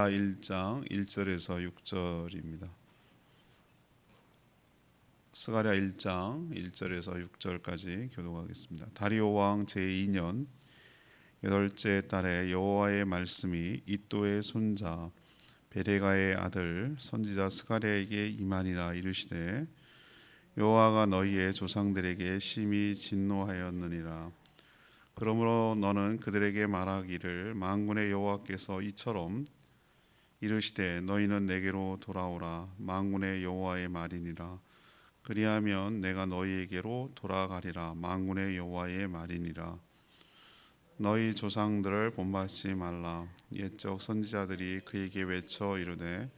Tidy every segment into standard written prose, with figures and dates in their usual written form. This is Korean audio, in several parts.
1장 1절에서 6절입니다. 스가랴 1장 1절에서 6절까지 교독하겠습니다. 다리오 왕 제2년 8째 달에 여호와의 말씀이 이도의 손자 베레가의 아들 선지자 스가랴에게 임하니라. 이르시되 여호와가 너희의 조상들에게 심히 진노하였느니라. 그러므로 너는 그들에게 말하기를 만군의 여호와께서 이처럼 이르시되 너희는 내게로 돌아오라. 만군의 여호와의 말이니라. 그리하면 내가 너희에게로 돌아가리라. 만군의 여호와의 말이니라. 너희 조상들을 본받지 말라. 옛적 선지자들이 그에게 외쳐 이르되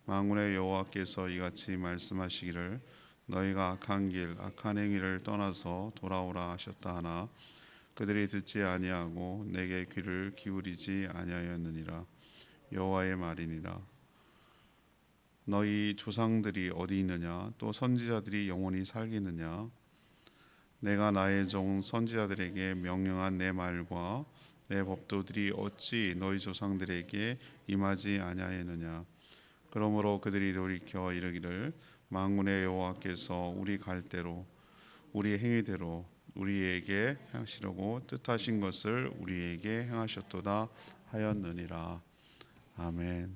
만군의 여호와께서 이같이 말씀하시기를 너희가 악한 길 악한 행위를 떠나서 돌아오라 하셨다 하나 그들이 듣지 아니하고 내게 귀를 기울이지 아니하였느니라. 여호와의 말이니라. 너희 조상들이 어디 있느냐? 또 선지자들이 영원히 살겠느냐? 내가 나의 종 선지자들에게 명령한 내 말과 내 법도들이 어찌 너희 조상들에게 임하지 아니하였느냐? 그러므로 그들이 돌이켜 이르기를 만군의 여호와께서 우리 갈대로 우리 행위대로 우리에게 행하시려고 뜻하신 것을 우리에게 행하셨도다 하였느니라. 아멘.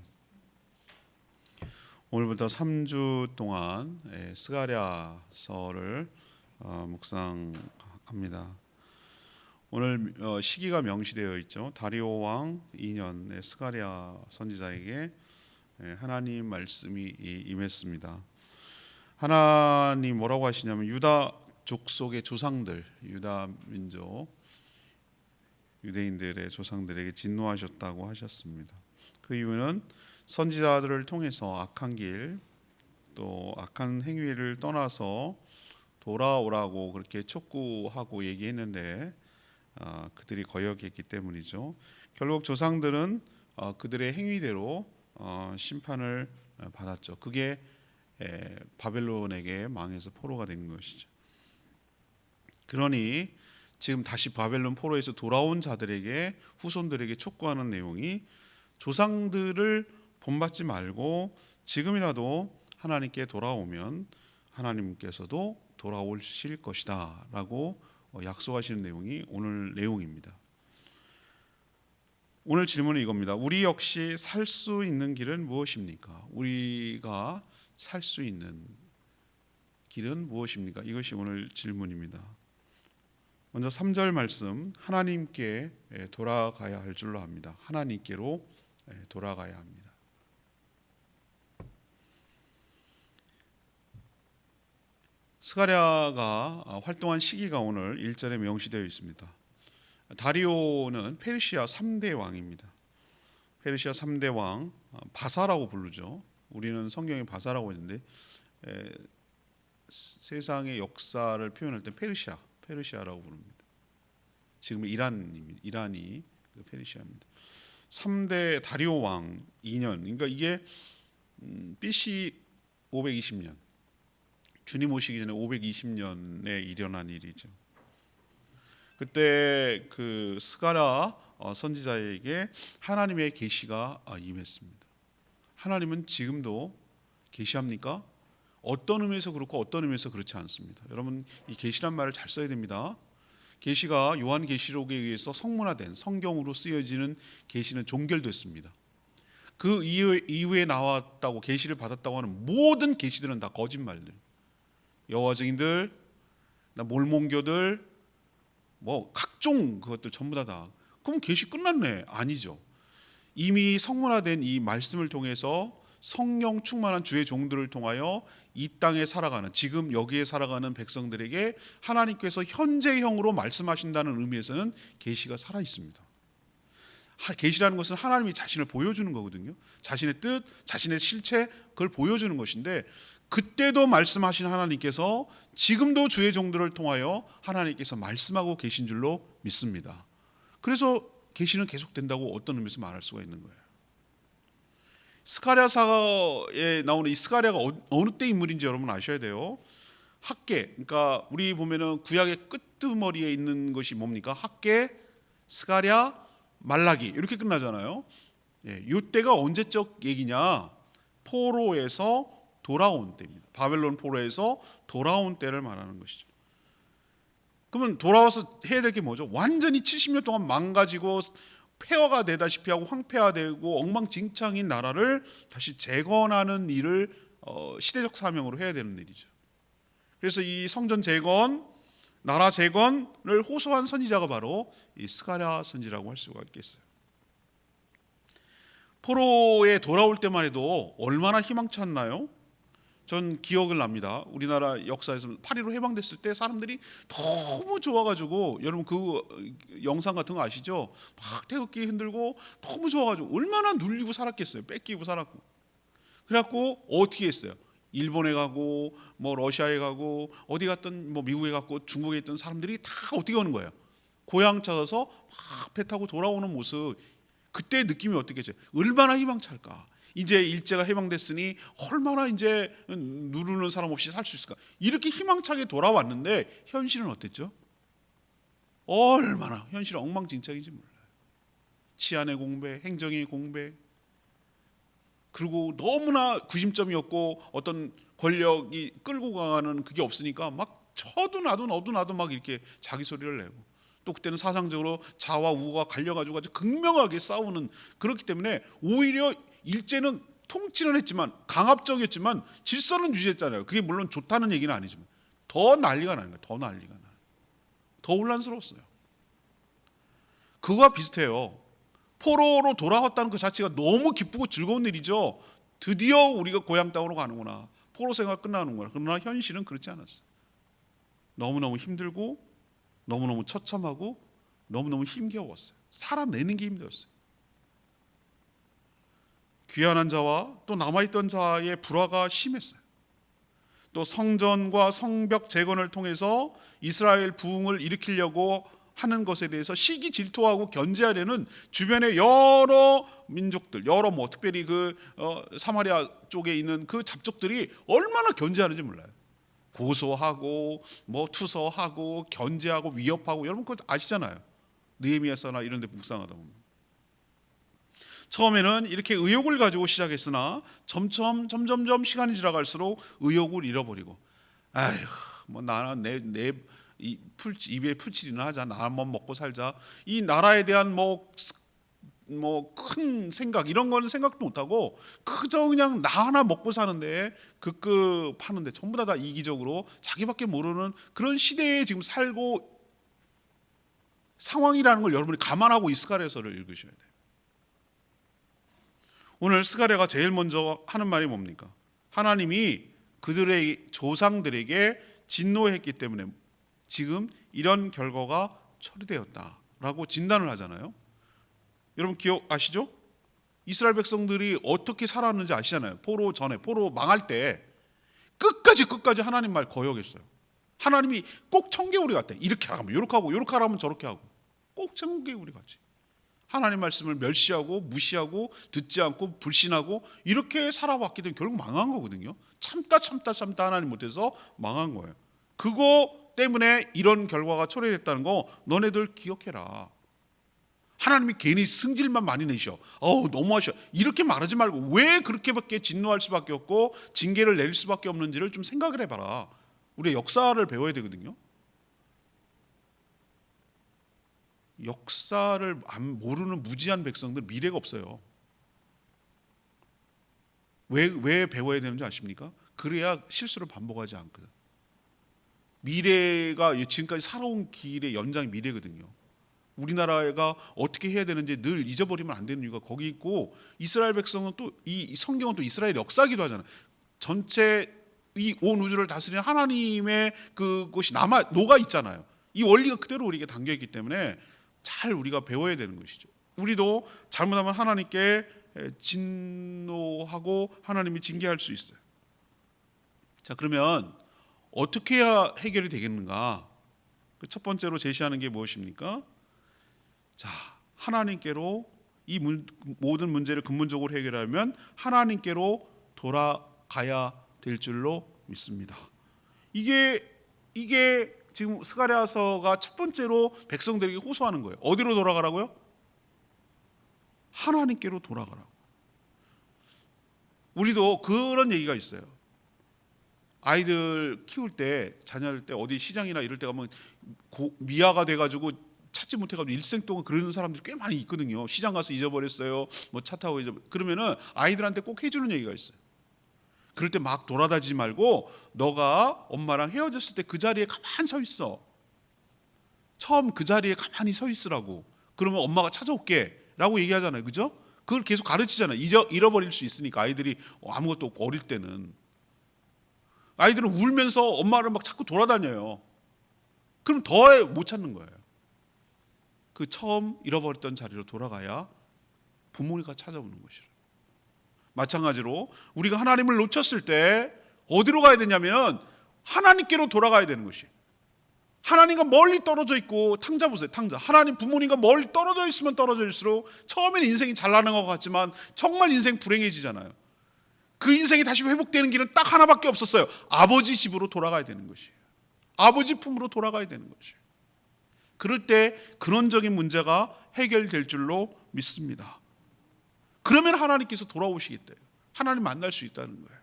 오늘부터 3주 동안 스가랴서를 묵상합니다. 오늘 시기가 명시되어 있죠. 다리오 왕 2년에 스가랴 선지자에게 하나님 말씀이 임했습니다. 하나님 뭐라고 하시냐면 유다 족속의 조상들, 유다 민족 유대인들의 조상들에게 진노하셨다고 하셨습니다. 그 이유는 선지자들을 통해서 악한 길 또 악한 행위를 떠나서 돌아오라고 그렇게 촉구하고 얘기했는데 그들이 거역했기 때문이죠. 결국 조상들은 그들의 행위대로 심판을 받았죠. 그게 바벨론에게 망해서 포로가 된 것이죠. 그러니 지금 다시 바벨론 포로에서 돌아온 자들에게 후손들에게 촉구하는 내용이 조상들을 본받지 말고 지금이라도 하나님께 돌아오면 하나님께서도 돌아오실 것이다 라고 약속하시는 내용이 오늘 내용입니다. 오늘 질문은 이겁니다. 우리 역시 살 수 있는 길은 무엇입니까? 우리가 살 수 있는 길은 무엇입니까? 이것이 오늘 질문입니다. 먼저 3절 말씀, 하나님께 돌아가야 할 줄로 합니다. 하나님께로 돌아가야 합니다. 스가랴가 활동한 시기가 오늘 1절에 명시되어 있습니다. 다리오는 페르시아 3대 왕입니다. 페르시아 3대 왕, 바사라고 부르죠. 우리는 성경에 바사라고 했는데 세상의 역사를 표현할 때 페르시아라고 부릅니다. 지금 이란이 페르시아입니다. 3대 다리오 왕 2년, 그러니까 이게 BC 520년, 주님 오시기 전에 520년에 일어난 일이죠. 그때 그 스가랴 선지자에게 하나님의 계시가 임했습니다. 하나님은 지금도 계시합니까? 어떤 의미에서 그렇고 어떤 의미에서 그렇지 않습니다. 여러분 이 계시란 말을 잘 써야 됩니다. 계시가 요한계시록에 의해서 성문화된 성경으로 쓰여지는 계시는 종결됐습니다. 그 이후에 나왔다고 계시를 받았다고 하는 모든 계시들은 다 거짓말들. 여호와 증인들, 몰몬교들, 뭐 각종 그것들 전부 다. 그럼 계시 끝났네? 아니죠. 이미 성문화된 이 말씀을 통해서 성령 충만한 주의 종들을 통하여 이 땅에 살아가는 지금 여기에 살아가는 백성들에게 하나님께서 현재형으로 말씀하신다는 의미에서는 계시가 살아 있습니다. 계시라는 것은 하나님이 자신을 보여주는 거거든요. 자신의 뜻, 자신의 실체 그걸 보여주는 것인데 그때도 말씀하신 하나님께서 지금도 주의 종들을 통하여 하나님께서 말씀하고 계신 줄로 믿습니다. 그래서 계시는 계속된다고 어떤 의미에서 말할 수가 있는 거예요. 스가랴서에 나오는 이 스가랴가 어느 때 인물인지 여러분 아셔야 돼요. 학계, 그러니까 우리 보면은 구약의 끄트머리에 있는 것이 뭡니까? 학계, 스가랴, 말라기 이렇게 끝나잖아요. 이때가 언제적 얘기냐? 포로에서 돌아온 때입니다. 바벨론 포로에서 돌아온 때를 말하는 것이죠. 그러면 돌아와서 해야 될 게 뭐죠? 완전히 70년 동안 망가지고 폐허가 되다시피 하고 황폐화되고 엉망진창인 나라를 다시 재건하는 일을 시대적 사명으로 해야 되는 일이죠. 그래서 이 성전 재건, 나라 재건을 호소한 선지자가 바로 이 스가랴 선지라고 할 수가 있겠어요. 포로에 돌아올 때만 해도 얼마나 희망찼나요? 전 기억을 납니다. 우리나라 역사에서 8.15 해방됐을 때 사람들이 너무 좋아가지고, 여러분 그 영상 같은 거 아시죠? 막 태극기 흔들고 너무 좋아가지고 얼마나 눌리고 살았겠어요. 뺏기고 살았고. 그래갖고 어떻게 했어요? 일본에 가고 뭐 러시아에 가고 어디 갔든 뭐 미국에 갔고 중국에 있던 사람들이 다 어떻게 오는 거예요? 고향 찾아서 막 배 타고 돌아오는 모습, 그때 느낌이 어떻겠죠? 얼마나 희망찰까? 이제 일제가 해방됐으니 얼마나 이제 누르는 사람 없이 살 수 있을까? 이렇게 희망차게 돌아왔는데 현실은 어땠죠? 얼마나 현실은 엉망진창인지 몰라요. 치안의 공백, 행정의 공백, 그리고 너무나 구심점이었고 어떤 권력이 끌고 가는 그게 없으니까 막 쳐도 나도 막 이렇게 자기 소리를 내고, 또 그때는 사상적으로 자와 우가 갈려가지고 아주 극명하게 싸우는, 그렇기 때문에 오히려 일제는 통치는 했지만 강압적이었지만 질서는 유지했잖아요. 그게 물론 좋다는 얘기는 아니지만 더 난리가 나는 거예요. 더 난리가 나요. 더 혼란스러웠어요. 그거와 비슷해요. 포로로 돌아왔다는 그 자체가 너무 기쁘고 즐거운 일이죠. 드디어 우리가 고향 땅으로 가는구나. 포로 생활 끝나는구나. 그러나 현실은 그렇지 않았어요. 너무너무 힘들고 너무너무 처참하고 너무너무 힘겨웠어요. 살아내는 게 힘들었어요. 귀환한 자와 또 남아있던 자의 불화가 심했어요. 또 성전과 성벽 재건을 통해서 이스라엘 부흥을 일으키려고 하는 것에 대해서 시기 질투하고 견제하려는 주변의 여러 민족들, 여러 뭐 특별히 그 사마리아 쪽에 있는 그 잡족들이 얼마나 견제하는지 몰라요. 고소하고 뭐 투서하고 견제하고 위협하고, 여러분 그거 아시잖아요. 느헤미야서나 이런 데 묵상하다 보면. 처음에는 이렇게 의욕을 가지고 시작했으나 점점 시간이 지나갈수록 의욕을 잃어버리고, 아휴 뭐 나는 내 입에 풀칠이나 하자, 나만 먹고 살자, 이 나라에 대한 뭐 큰 생각 이런 거는 생각도 못하고 그저 그냥 나 하나 먹고 사는데 급급하는데 전부 다 이기적으로 자기밖에 모르는 그런 시대에 지금 살고 상황이라는 걸 여러분이 감안하고 이 스가랴서를 읽으셔야 돼요. 오늘 스가랴가 제일 먼저 하는 말이 뭡니까? 하나님이 그들의 조상들에게 진노했기 때문에 지금 이런 결과가 처리되었다라고 진단을 하잖아요. 여러분 기억아시죠? 이스라엘 백성들이 어떻게 살았는지 아시잖아요. 포로 전에, 포로 망할 때 끝까지 하나님 말 거역했어요. 하나님이 꼭 청개구리 같아. 이렇게 하면 이렇게 하고 이렇게 하면 저렇게 하고, 꼭 청개구리 같이 하나님 말씀을 멸시하고 무시하고 듣지 않고 불신하고 이렇게 살아왔기 때문에 결국 망한 거거든요. 참다 하나님 못해서 망한 거예요. 그거 때문에 이런 결과가 초래됐다는 거 너네들 기억해라. 하나님이 괜히 승질만 많이 내셔, 너무하셔, 이렇게 말하지 말고 왜 그렇게밖에 진노할 수밖에 없고 징계를 내릴 수밖에 없는지를 좀 생각을 해봐라. 우리 역사를 배워야 되거든요. 역사를 모르는 무지한 백성들 미래가 없어요. 왜 배워야 되는지 아십니까? 그래야 실수를 반복하지 않거든. 미래가 지금까지 살아온 길의 연장이 미래거든요. 우리나라가 어떻게 해야 되는지 늘 잊어버리면 안 되는 이유가 거기 있고, 이스라엘 백성은 또 이 성경은 또 이스라엘 역사기도 하잖아요. 전체 이 온 우주를 다스리는 하나님의 그것이 녹아 있잖아요. 이 원리가 그대로 우리에게 담겨 있기 때문에 잘 우리가 배워야 되는 것이죠. 우리도 잘못하면 하나님께 진노하고 하나님이 징계할 수 있어요. 자, 그러면 어떻게 해야 해결이 되겠는가? 그 첫 번째로 제시하는 게 무엇입니까? 자, 하나님께로 이 모든 문제를 근본적으로 해결하면 하나님께로 돌아가야 될 줄로 믿습니다. 이게 지금 스가랴서가 첫 번째로 백성들에게 호소하는 거예요. 어디로 돌아가라고요? 하나님께로 돌아가라고. 우리도 그런 얘기가 있어요. 아이들 키울 때, 자녀일 때 어디 시장이나 이럴 때 가면 미아가 돼가지고 찾지 못해가지고 일생 동안 그러는 사람들이 꽤 많이 있거든요. 시장 가서 잊어버렸어요. 뭐 차 타고 그러면은 아이들한테 꼭 해주는 얘기가 있어요. 그럴 때 막 돌아다니지 말고 너가 엄마랑 헤어졌을 때 그 자리에 가만히 서 있어. 처음 그 자리에 가만히 서 있으라고. 그러면 엄마가 찾아올게 라고 얘기하잖아요. 그죠? 그걸 계속 가르치잖아요. 잃어버릴 수 있으니까. 아이들이 아무것도 없고 어릴 때는. 아이들은 울면서 엄마를 막 자꾸 돌아다녀요. 그럼 더 못 찾는 거예요. 그 처음 잃어버렸던 자리로 돌아가야 부모가 찾아오는 것이라. 마찬가지로 우리가 하나님을 놓쳤을 때 어디로 가야 되냐면 하나님께로 돌아가야 되는 것이. 하나님과 멀리 떨어져 있고, 탕자 보세요. 탕자. 하나님 부모님과 멀리 떨어져 있으면 떨어질수록 처음에는 인생이 잘 나는 것 같지만 정말 인생 불행해지잖아요. 그 인생이 다시 회복되는 길은 딱 하나밖에 없었어요. 아버지 집으로 돌아가야 되는 것이에요. 아버지 품으로 돌아가야 되는 것이에요. 그럴 때 근원적인 문제가 해결될 줄로 믿습니다. 그러면 하나님께서 돌아오시겠대요. 하나님 만날 수 있다는 거예요.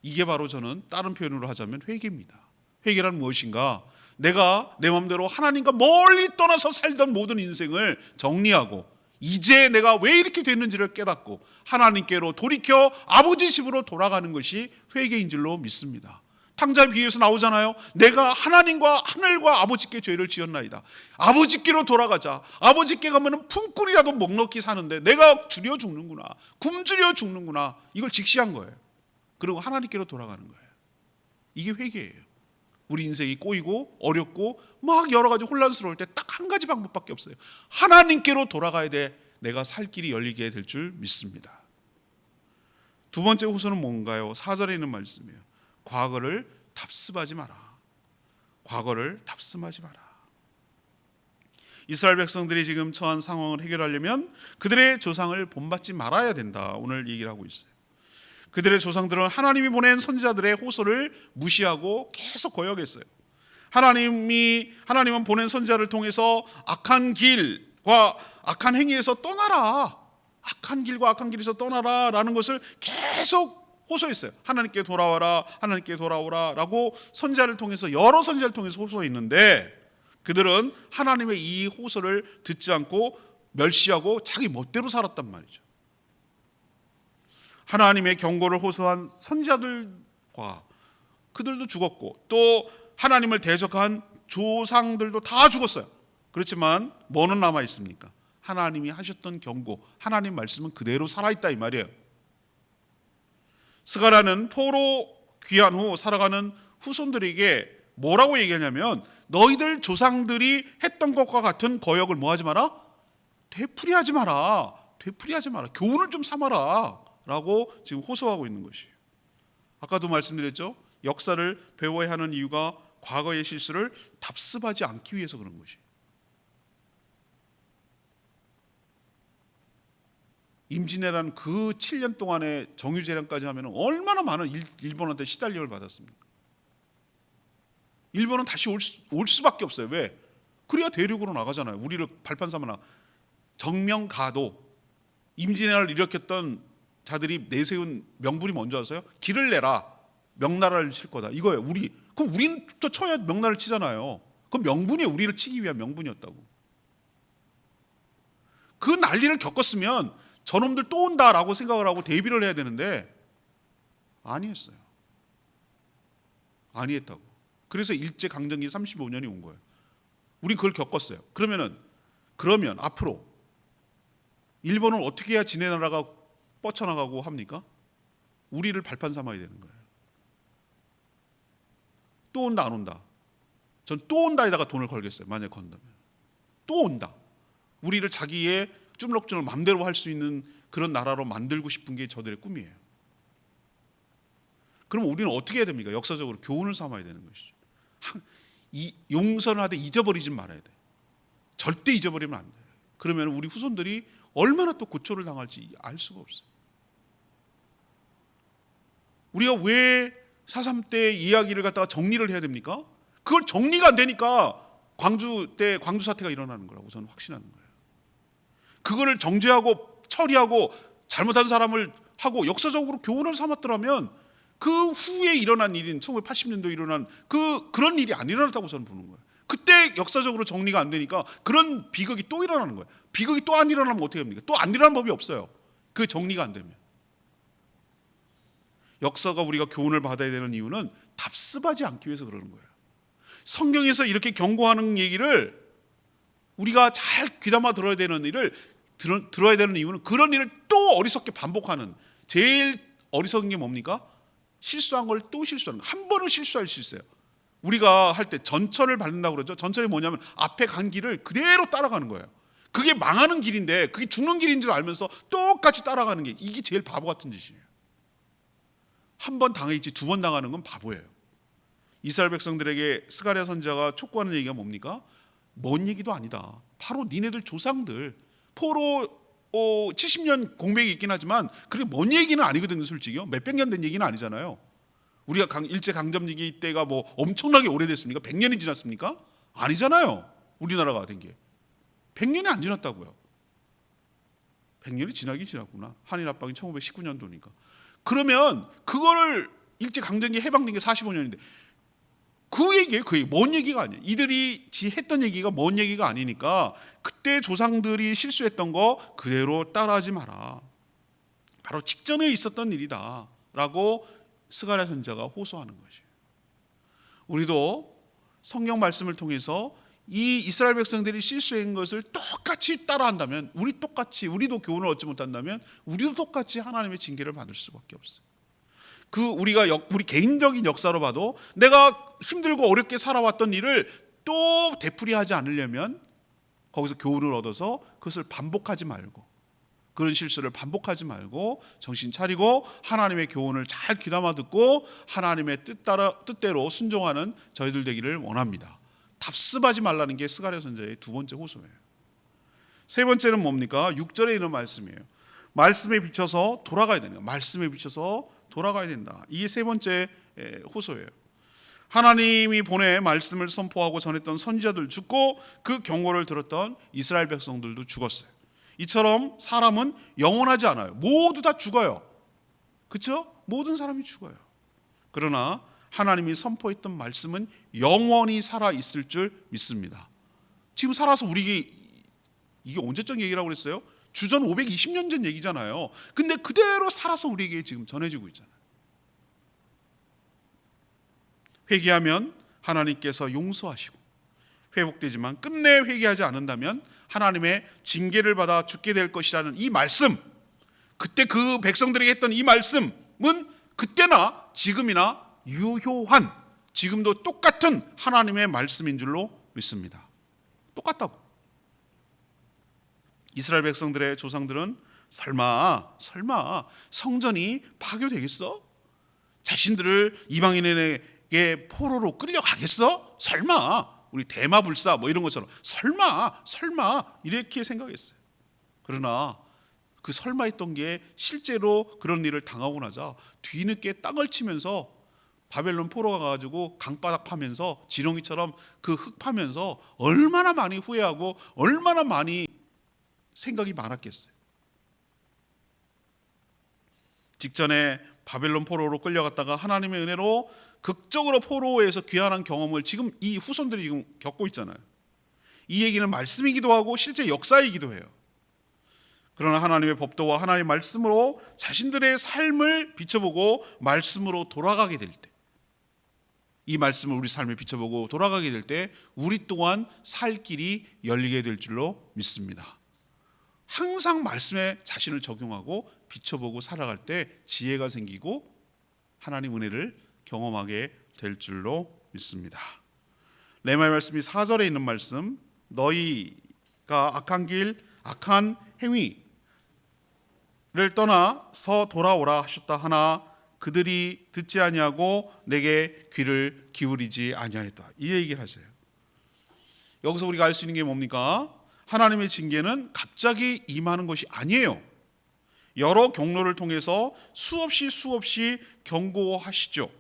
이게 바로 저는 다른 표현으로 하자면 회개입니다. 회개란 무엇인가? 내가 내 마음대로 하나님과 멀리 떠나서 살던 모든 인생을 정리하고 이제 내가 왜 이렇게 됐는지를 깨닫고 하나님께로 돌이켜 아버지 집으로 돌아가는 것이 회개인 줄로 믿습니다. 탕자의 비유에서 나오잖아요. 내가 하나님과 하늘과 아버지께 죄를 지었나이다. 아버지께로 돌아가자. 아버지께 가면 품꾼이라도 먹먹히 사는데 내가 줄여 죽는구나. 굶주려 죽는구나. 이걸 직시한 거예요. 그리고 하나님께로 돌아가는 거예요. 이게 회개예요. 우리 인생이 꼬이고 어렵고 막 여러 가지 혼란스러울 때 딱 한 가지 방법밖에 없어요. 하나님께로 돌아가야 돼. 내가 살 길이 열리게 될 줄 믿습니다. 두 번째 호소는 뭔가요? 4절에 있는 말씀이에요. 과거를 답습하지 마라. 과거를 답습하지 마라. 이스라엘 백성들이 지금 처한 상황을 해결하려면 그들의 조상을 본받지 말아야 된다. 오늘 얘기를 하고 있어요. 그들의 조상들은 하나님이 보낸 선지자들의 호소를 무시하고 계속 거역했어요. 하나님은 보낸 선지자를 통해서 악한 길과 악한 행위에서 떠나라. 악한 길과 악한 길에서 떠나라 라는 것을 계속 호소했어요. 하나님께 돌아와라, 하나님께 돌아오라 라고 선지자를 통해서, 여러 선지자를 통해서 호소했는데 그들은 하나님의 이 호소를 듣지 않고 멸시하고 자기 멋대로 살았단 말이죠. 하나님의 경고를 호소한 선지자들과 그들도 죽었고 또 하나님을 대적한 조상들도 다 죽었어요. 그렇지만 뭐는 남아 있습니까? 하나님이 하셨던 경고, 하나님 말씀은 그대로 살아있다 이 말이에요. 스가랴는 포로 귀환 후 살아가는 후손들에게 뭐라고 얘기하냐면 너희들 조상들이 했던 것과 같은 거역을 뭐 하지 마라? 되풀이하지 마라. 되풀이하지 마라. 교훈을 좀 삼아라 라고 지금 호소하고 있는 것이에요. 아까도 말씀드렸죠. 역사를 배워야 하는 이유가 과거의 실수를 답습하지 않기 위해서 그런 것이에요. 임진왜란 그 7년 동안의 정유재란까지 하면 얼마나 많은 일본한테 시달림을 받았습니까? 일본은 다시 올 수밖에 없어요. 왜? 그래야 대륙으로 나가잖아요. 우리를 발판 삼아. 정명가도 임진왜란을 일으켰던 자들이 내세운 명분이 뭔지 아세요? 길을 내라. 명나라를 칠 거다. 이거예요. 그럼 우리는 또 쳐야 명나라를 치잖아요. 그 명분이 우리를 치기 위한 명분이었다고. 그 난리를 겪었으면 저놈들 또 온다라고 생각을 하고 대비를 해야 되는데 아니했어요. 아니했다고. 그래서 일제강점기 35년이 온 거예요. 우린 그걸 겪었어요. 그러면 앞으로 일본은 어떻게 해야 지네 나라가 뻗쳐나가고 합니까? 우리를 발판 삼아야 되는 거예요. 또 온다 안 온다? 전 또 온다에다가 돈을 걸겠어요. 만약에 건다면. 또 온다. 우리를 자기의 쭈물럭쭈물 마음대로 할 수 있는 그런 나라로 만들고 싶은 게 저들의 꿈이에요. 그럼 우리는 어떻게 해야 됩니까? 역사적으로 교훈을 삼아야 되는 것이죠. 용서를 하되 잊어버리지 말아야 돼. 절대 잊어버리면 안 돼요. 그러면 우리 후손들이 얼마나 또 고초를 당할지 알 수가 없어요. 우리가 왜 4.3 때 이야기를 갖다가 정리를 해야 됩니까? 그걸 정리가 안 되니까 광주 사태가 일어나는 거라고 저는 확신하는 거예요. 그거를 정죄하고 처리하고 잘못한 사람을 하고 역사적으로 교훈을 삼았더라면 그 후에 일어난 일인 1980년도에 일어난 그런 일이 안 일어났다고 저는 보는 거예요. 그때 역사적으로 정리가 안 되니까 그런 비극이 또 일어나는 거예요. 비극이 또 안 일어나면 어떻게 합니까? 또 안 일어나는 법이 없어요. 그 정리가 안 되면. 역사가 우리가 교훈을 받아야 되는 이유는 답습하지 않기 위해서 그러는 거예요. 성경에서 이렇게 경고하는 얘기를 우리가 잘 귀담아 들어야 되는 이유는 그런 일을 또 어리석게 반복하는, 제일 어리석은 게 뭡니까? 실수한 걸 또 실수하는 거. 한 번은 실수할 수 있어요. 우리가 할 때 전철을 밟는다고 그러죠. 전철이 뭐냐면 앞에 간 길을 그대로 따라가는 거예요. 그게 망하는 길인데 그게 죽는 길인 줄 알면서 똑같이 따라가는 게, 이게 제일 바보 같은 짓이에요. 한 번 당했지 두 번 당하는 건 바보예요. 이스라엘 백성들에게 스가랴 선지자가 촉구하는 얘기가 뭡니까? 먼 얘기도 아니다. 바로 니네들 조상들 포로 70년 공백이 있긴 하지만 그게 먼 얘기는 아니거든요. 솔직히요. 몇백 년 된 얘기는 아니잖아요. 우리가 일제 강점기 때가 뭐 엄청나게 오래됐습니까? 100년이 지났습니까? 아니잖아요. 우리나라가 된 게 100년이 안 지났다고요. 100년이 지나긴 지났구나. 한일 합방이 1919년도니까. 그러면 그거를 일제 강점기 해방된 게 45년인데 그 얘기예요. 그 얘기. 먼 얘기가 아니에요. 이들이 했던 얘기가 먼 얘기가 아니니까 그때 조상들이 실수했던 거 그대로 따라하지 마라. 바로 직전에 있었던 일이다 라고 스가랴 선지자가 호소하는 것이에요. 우리도 성경 말씀을 통해서 이 이스라엘 백성들이 실수한 것을 똑같이 따라한다면, 우리도 교훈을 얻지 못한다면 우리도 똑같이 하나님의 징계를 받을 수밖에 없어요. 우리 개인적인 역사로 봐도 내가 힘들고 어렵게 살아왔던 일을 또 되풀이하지 않으려면 거기서 교훈을 얻어서 그것을 반복하지 말고, 그런 실수를 반복하지 말고 정신 차리고 하나님의 교훈을 잘 귀담아 듣고 하나님의 뜻대로 순종하는 저희들 되기를 원합니다. 답습하지 말라는 게 스가랴 선지자의 두 번째 호소예요. 세 번째는 뭡니까? 6절에 있는 말씀이에요. 말씀에 비춰서 돌아가야 된다. 말씀에 비춰서 돌아가야 된다. 이게 세 번째 호소예요. 하나님이 보내 말씀을 선포하고 전했던 선지자들 죽고 그 경고를 들었던 이스라엘 백성들도 죽었어요. 이처럼 사람은 영원하지 않아요. 모두 다 죽어요. 그렇죠? 모든 사람이 죽어요. 그러나 하나님이 선포했던 말씀은 영원히 살아 있을 줄 믿습니다. 지금 살아서 이게 언제적 얘기라고 그랬어요? 주전 520년 전 얘기잖아요. 근데 그대로 살아서 우리에게 지금 전해지고 있잖아요. 회개하면 하나님께서 용서하시고, 회복되지만 끝내 회개하지 않는다면 하나님의 징계를 받아 죽게 될 것이라는 이 말씀, 그때 그 백성들에게 했던 이 말씀은 그때나 지금이나 유효한, 지금도 똑같은 하나님의 말씀인 줄로 믿습니다. 똑같다고. 이스라엘 백성들의 조상들은 설마 성전이 파괴되겠어? 자신들을 이방인에게 포로로 끌려가겠어? 설마 우리 대마불사 뭐 이런 것처럼 설마 이렇게 생각했어요. 그러나 그 설마 했던 게 실제로 그런 일을 당하고 나자 뒤늦게 땅을 치면서 바벨론 포로가 가가지고 강바닥 파면서 지렁이처럼 그 흙 파면서 얼마나 많이 후회하고 얼마나 많이 생각이 많았겠어요. 직전에 바벨론 포로로 끌려갔다가 하나님의 은혜로 극적으로 포로에서 귀환한 경험을 지금 이 후손들이 지금 겪고 있잖아요. 이 얘기는 말씀이기도 하고 실제 역사이기도 해요. 그러나 하나님의 법도와 하나님의 말씀으로 자신들의 삶을 비춰보고 말씀으로 돌아가게 될 때, 이 말씀을 우리 삶에 비춰보고 돌아가게 될 때 우리 또한 살 길이 열리게 될 줄로 믿습니다. 항상 말씀에 자신을 적용하고 비춰보고 살아갈 때 지혜가 생기고 하나님 은혜를 경험하게 될 줄로 믿습니다. 레마의 말씀이 4절에 있는 말씀, 너희가 악한 길 악한 행위를 떠나서 돌아오라 하셨다 하나 그들이 듣지 아니하고 내게 귀를 기울이지 아니하였다. 이 얘기를 하세요. 여기서 우리가 알 수 있는 게 뭡니까? 하나님의 징계는 갑자기 임하는 것이 아니에요. 여러 경로를 통해서 수없이 경고하시죠.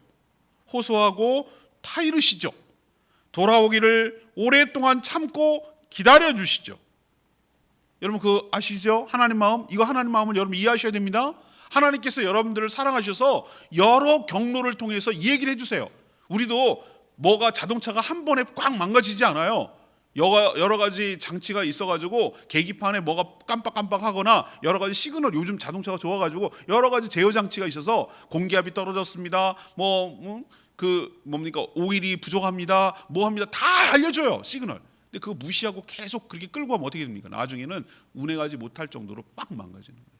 호소하고 타이르시죠. 돌아오기를 오랫동안 참고 기다려 주시죠. 여러분 그거 아시죠? 하나님 마음, 이거 하나님 마음을 여러분 이해하셔야 됩니다. 하나님께서 여러분들을 사랑하셔서 여러 경로를 통해서 이 얘기를 해주세요. 우리도 뭐가 자동차가 한 번에 꽉 망가지지 않아요. 여러 가지 장치가 있어가지고 계기판에 뭐가 깜빡깜빡하거나 여러 가지 시그널, 요즘 자동차가 좋아가지고 여러 가지 제어 장치가 있어서 공기압이 떨어졌습니다. 오일이 부족합니다. 뭐 합니다. 다 알려줘요, 시그널. 근데 그거 무시하고 계속 그렇게 끌고 가면 어떻게 됩니까? 나중에는 운행하지 못할 정도로 빡 망가지는 거예요.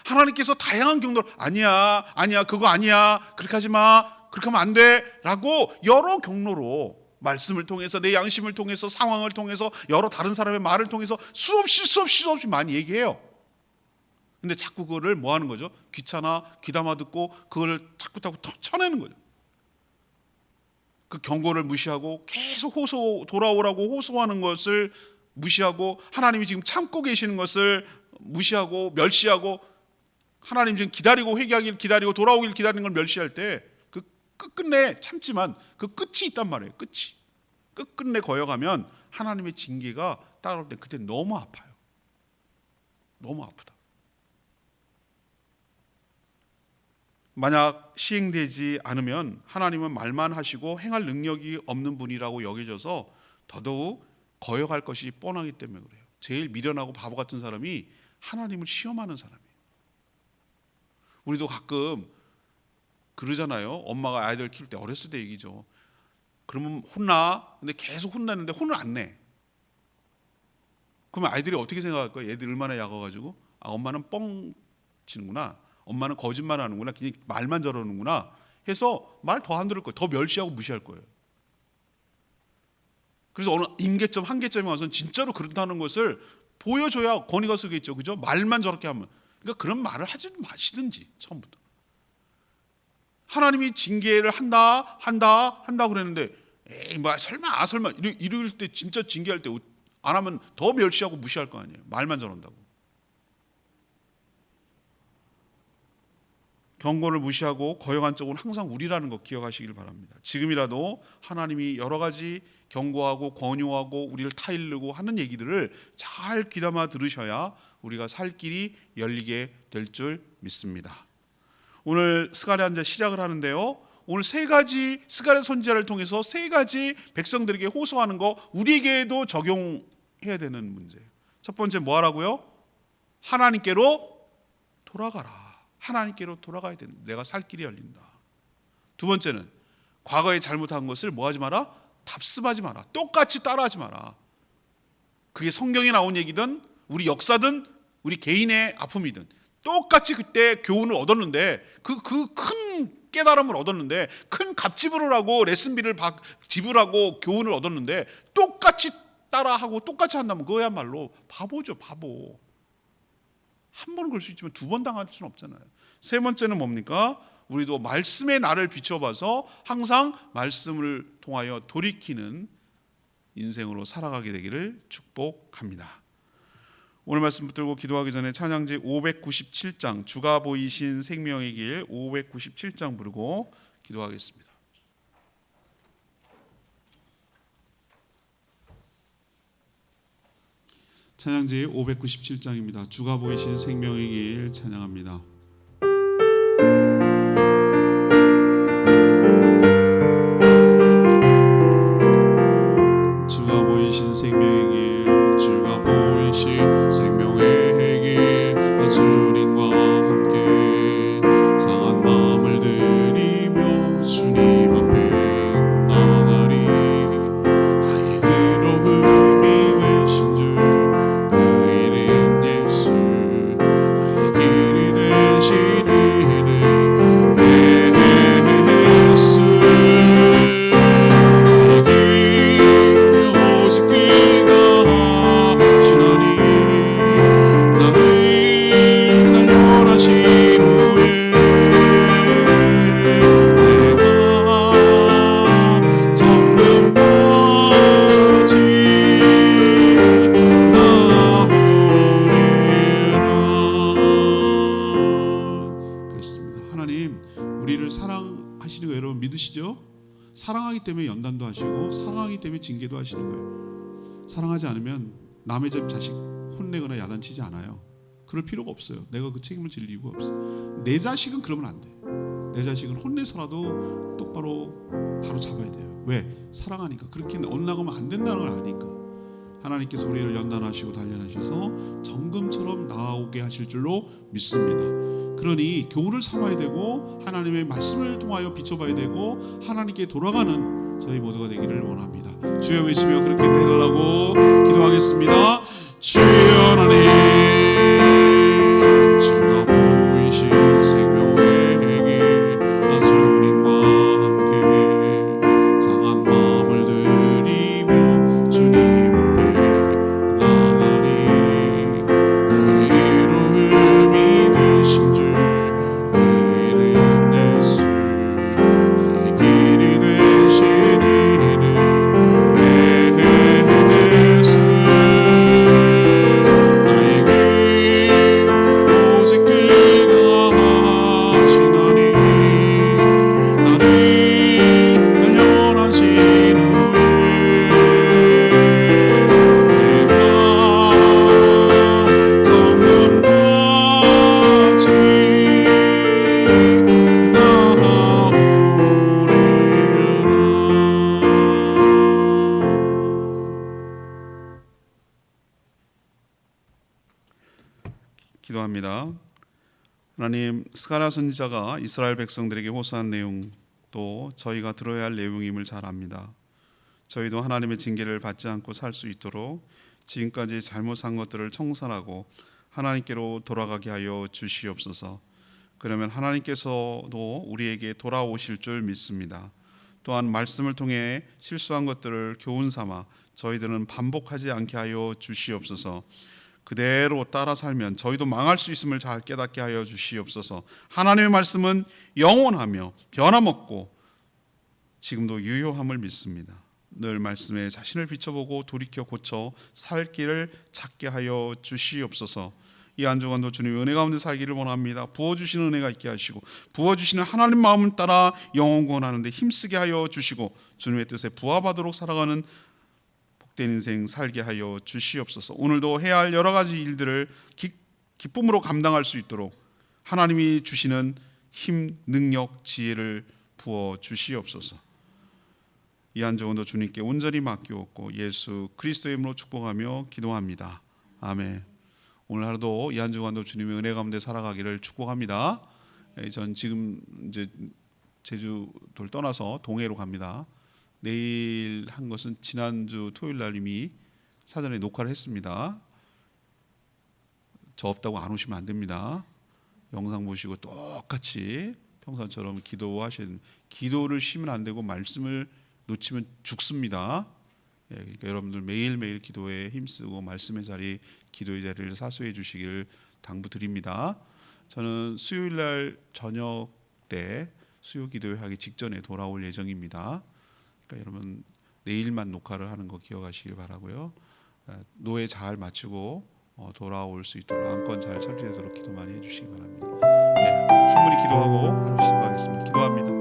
하나님께서 다양한 경로로 아니야 그거 아니야, 그렇게 하지 마, 그렇게 하면 안 돼 라고 여러 경로로 말씀을 통해서, 내 양심을 통해서, 상황을 통해서, 여러 다른 사람의 말을 통해서 수없이 많이 얘기해요. 근데 자꾸 그거를 뭐 하는 거죠? 귀찮아, 귀담아 듣고 그거를 자꾸 쳐내는 거죠. 그 경고를 무시하고 계속 돌아오라고 호소하는 것을 무시하고, 하나님이 지금 참고 계시는 것을 무시하고 멸시하고, 하나님 지금 기다리고 회개하길 기다리고 돌아오길 기다리는 걸 멸시할 때 그 끝끝내 참지만 그 끝이 있단 말이에요. 끝끝내 거여가면 하나님의 징계가 따라올 때 그때 너무 아파요. 너무 아프다. 만약 시행되지 않으면 하나님은 말만 하시고 행할 능력이 없는 분이라고 여겨져서 더더욱 거여갈 것이 뻔하기 때문에 그래요. 제일 미련하고 바보 같은 사람이 하나님을 시험하는 사람이에요. 우리도 가끔 그러잖아요. 엄마가 아이들 키울 때, 어렸을 때 얘기죠. 그러면 혼나. 근데 계속 혼나는데 혼을 안 내. 그러면 아이들이 어떻게 생각할 거예요? 얘들 얼마나 약아가지고, 엄마는 뻥 치는구나, 엄마는 거짓말 하는구나, 그냥 말만 저러는구나 해서 말 더 안 들을 거예요. 더 멸시하고 무시할 거예요. 그래서 어느 임계점, 한계점에 와서는 진짜로 그렇다는 것을 보여줘야 권위가 서겠죠. 그죠? 말만 저렇게 하면. 그러니까 그런 말을 하지 마시든지, 처음부터. 하나님이 징계를 한다 그랬는데, 에이 뭐 설마 이럴 때, 진짜 징계할 때 안 하면 더 멸시하고 무시할 거 아니에요. 말만 저런다고. 경고를 무시하고 거역한 쪽은 항상 우리라는 거 기억하시길 바랍니다. 지금이라도 하나님이 여러 가지 경고하고 권유하고 우리를 타일르고 하는 얘기들을 잘 귀담아 들으셔야 우리가 살 길이 열리게 될 줄 믿습니다. 오늘 스가랴 이제 시작을 하는데요. 오늘 세 가지 스가랴 선지자를 통해서 세 가지 백성들에게 호소하는 거, 우리에게도 적용해야 되는 문제예요. 첫 번째 뭐 하라고요? 하나님께로 돌아가라. 하나님께로 돌아가야 된다. 내가 살 길이 열린다. 두 번째는 과거에 잘못한 것을 뭐 하지 마라? 답습하지 마라. 똑같이 따라하지 마라. 그게 성경에 나온 얘기든 우리 역사든 우리 개인의 아픔이든 똑같이 그때 교훈을 얻었는데, 그 큰 깨달음을 얻었는데, 큰 값 지불하고 레슨비를 지불하고 교훈을 얻었는데 똑같이 따라하고 똑같이 한다면 그거야말로 바보죠, 바보. 한 번은 그럴 수 있지만 두 번 당할 수는 없잖아요. 세 번째는 뭡니까? 우리도 말씀의 나를 비춰봐서 항상 말씀을 통하여 돌이키는 인생으로 살아가게 되기를 축복합니다. 오늘 말씀 붙들고 기도하기 전에 찬양지 597장, 주가 보이신 생명의 길 597장 부르고 기도하겠습니다. 찬양지 597장입니다. 주가 보이신 생명의 길 찬양합니다. 주가 보이신 생명의 길, 주가 보이신 생명의 길, 나 주님과 함께 상한 마음을 들이며 주님 앞에 나가리. 나의 의로움이 되신 주 그 이름 예수, 나의 길이 되신 이름 예수. 나의 길 오직 그가 하시나니, 나를 단결하신 후에 내가 정금같이 나오리라. 그렇습니다. 하나님 우리를 사랑하시는 거 여러분 믿으시죠? 사랑하기 때문에 연단도 하시고 사랑하기 때문에 징계도 하시는 거예요. 사랑하지 않으면 남의 집 자식 혼내거나 야단치지 않아요. 그럴 필요가 없어요. 내가 그 책임을 질 이유가 없어. 내 자식은 그러면 안 돼. 내 자식은 혼내서라도 똑바로 바로 잡아야 돼요. 왜? 사랑하니까. 그렇게 엇나가면 안 된다는 걸 아니까. 하나님께서 우리를 연단하시고 단련하셔서 정금처럼 나아오게 하실 줄로 믿습니다. 그러니 교훈을 삼아야 되고 하나님의 말씀을 통하여 비춰봐야 되고 하나님께 돌아가는 저희 모두가 되기를 원합니다. 주여 외치며 그렇게 되달라고 기도하겠습니다. 주여 하나님, 주가 보이신 생명의 길, 나 주님과 함께 상한 마음을 드리며 주님 앞에 나가리. 나의 이름이 되신 줄 그 이름 예수, 나의 길이 되신 이름 예수. 나의 길 오직 그가 하시나니 나를 단련하신 후에 내가 정금같이 기도합니다. 하나님, 스가랴 선지자가 이스라엘 백성들에게 호소한 내용도 저희가 들어야 할 내용임을 잘 압니다. 저희도 하나님의 징계를 받지 않고 살 수 있도록 지금까지 잘못한 것들을 청산하고 하나님께로 돌아가게 하여 주시옵소서. 그러면 하나님께서도 우리에게 돌아오실 줄 믿습니다. 또한 말씀을 통해 실수한 것들을 교훈 삼아 저희들은 반복하지 않게 하여 주시옵소서. 그대로 따라 살면 저희도 망할 수 있음을 잘 깨닫게 하여 주시옵소서. 하나님의 말씀은 영원하며 변함없고 지금도 유효함을 믿습니다. 늘 말씀에 자신을 비춰보고 돌이켜 고쳐 살 길을 찾게 하여 주시옵소서. 이 한 주간도 주님의 은혜 가운데 살기를 원합니다. 부어주시는 은혜가 있게 하시고 부어주시는 하나님 마음을 따라 영원 구원하는 데 힘쓰게 하여 주시고 주님의 뜻에 부합하도록 살아가는 복된 인생 살게 하여 주시옵소서. 오늘도 해야 할 여러 가지 일들을 기쁨으로 감당할 수 있도록 하나님이 주시는 힘, 능력, 지혜를 부어 주시옵소서. 이 한 주간도 주님께 온전히 맡기옵고 예수 그리스도의 이름으로 축복하며 기도합니다. 아멘. 오늘 하루도 이 한 주간도 주님의 은혜 가운데 살아가기를 축복합니다. 전 지금 이제 제주도를 떠나서 동해로 갑니다. 내일 한 것은 지난주 토요일 날 이미 사전에 녹화를 했습니다. 저 없다고 안 오시면 안 됩니다. 영상 보시고 똑같이 평소처럼 기도하셔야 됩니다. 기도를 쉬면 안 되고 말씀을 놓치면 죽습니다. 그러니까 여러분들 매일매일 기도에 힘쓰고 말씀의 자리, 기도의 자리를 사수해 주시길 당부드립니다. 저는 수요일 날 저녁 때 수요 기도회 하기 직전에 돌아올 예정입니다. 그러니까 여러분 내일만 녹화를 하는 거 기억하시길 바라고요. 노예 잘 마치고 돌아올 수 있도록 안건 잘 처리되도록 기도 많이 해주시기 바랍니다. 충분히 기도하고 하루 시작하겠습니다. 기도합니다.